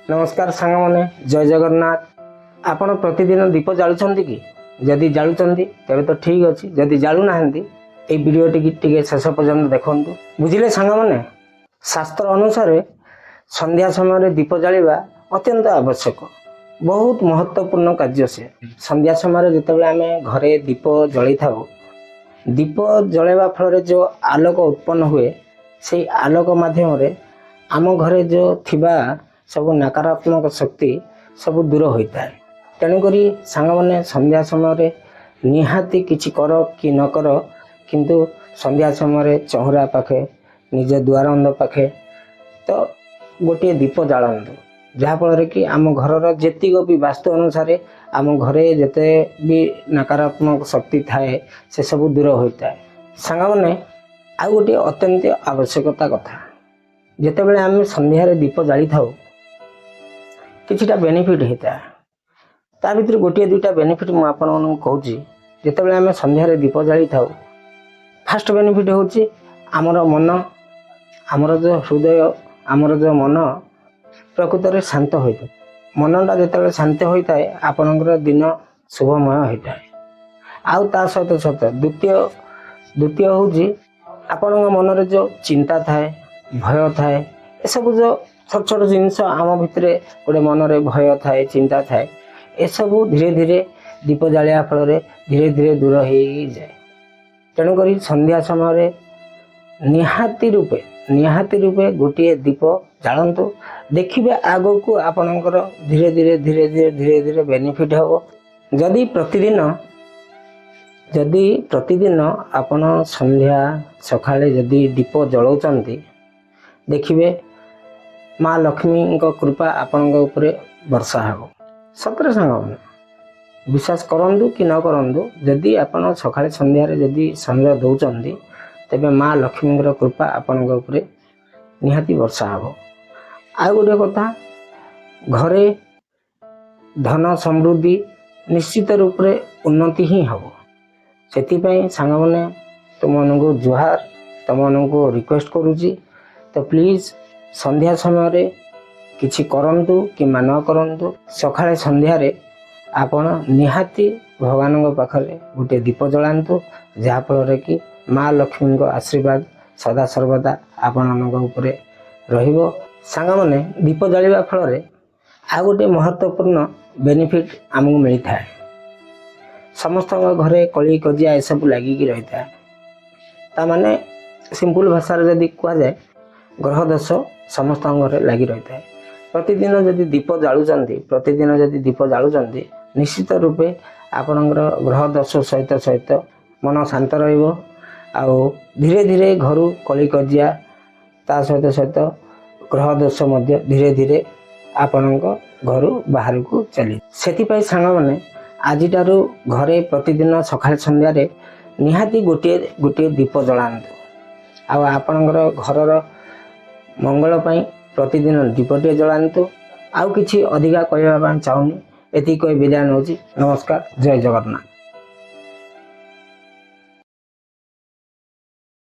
नमस्कार सांग मैंने जय जगन्नाथ। आपण प्रतिदिन दीप जालुंट कि जदि जालुंट तेरे तो ठीक अच्छे, जदि जालु ना वीडियो टी शेष पर्यंत देखु। बुझिले सांग मैंने शास्त्र अनुसार संध्या समय दीप जालिबा अत्यंत आवश्यक, बहुत महत्वपूर्ण कार्य से। संध्या समय जितेबाला आम घरे दीप जलि था, दीप जलैवा फल जो आलोक उत्पन्न हुए से आलोक माध्यम आम घरे जो थिबा सब नकारात्मक शक्ति सब दूर होता है। तेणुक सांग मैंने संध्या समय निहाती किछि कर कि न कर, किंतु संध्या समय चौरा पाखे निज द्वार पाखे तो गोटे दीप जालतु, जहाँफल कि आम घर जेतिक भी वास्तु अनुसार आम घरे जिते भी नकारात्मक शक्ति थाए से सब दूर होता है। सांग मैंने आ गोटे अत्यंत आवश्यकता कथा, जितेबाला आम संध्यार दीप जाली था किछिटा बेनिफिट होता है। ता भीतर गोटे दुईटा बेनिफिट मुझे कहूँ। जितेबाला आम संध्यार दीप जाली था, फास्ट बेनिफिट हूँ आमर मन, आमर जो हृदय, आमर जो मन प्रकृत में शांत होता है। मनटा जिते शांत होता है आपणकर दिन शुभमय होता है। आउ ता सहित सहित द्वितीय हूँ आपण मन जो चिंता थाए, भय थाए, ये सब जो छोट छोट जिनस आम भितर गोटे मनरे भय थाए, चिंता थाए, ये सब धीरे धीरे दीप जालिया फल धीरे धीरे दूर हो जाए। तेणुक संध्या समय निहाती रूपे गोटे दीप जालतु, देखिए आगो को आपणकर धीरे धीरे धीरे धीरे धीरे धीरे बेनिफिट हम। जदि प्रतिदिन आपण संध्या सकाळे जदि दीप जलाउचंती, देखिए माँ लक्ष्मी कृपा आपण उपरे वर्षा हो। सतरे सांग विश्वास करूँ कि न करूँ, जदि आपण सकाळे संध्यारे जदि संध्या दौरान तेबे माँ लक्ष्मी कृपा आपण उपरे निहाती वर्षा हो। आ गोटे कथा, घरे धन समृद्धि निश्चित रूप से उन्नति ही हम। से सांग मैंने तुमको जुहार, तुमको रिक्वेस्ट करुँची, तो प्लीज संध्या समय किछि करंतु कि न करंतु, सकाळे संध्यारे आपण निहाती भगवान पाखरे गोटे दीप जलांतु, जहाँफल कि माँ लक्ष्मी आशीर्वाद सदा सर्वदा आपण उपरे रहिबो। सांग मैंने दीप जालिबा फल आ गोटे महत्वपूर्ण बेनिफिट आमको मिलता है। समस्त घरे कली कजिया ये सब लगिकी रही है। ताने सिंपल भाषा जदि कहुए ग्रह दोष समस्त घरे लगी रही है। प्रतिदिन जदि दीप जालुंट निश्चित रूपे आपणकर ग्रह दोष सहित सहित मन शांत रहिबो। आउ धीरे धीरे घर कली कजिया ता सहित सहित ग्रह दोष मध्य धीरे धीरे आपण घर बाहर को चली। से सांग मैंने आजिटारू घरे प्रतिदिन सकाळ संध्यारे निहाती गोटे गोटे दीप जलांतु। आपणकर घरर मंगल पाई प्रतिदिन दीपटे जलांतु। आउ किछि अधिका कहवा चाहूनी, एति कहि विदाय नौची। नमस्कार, जय जगन्नाथ।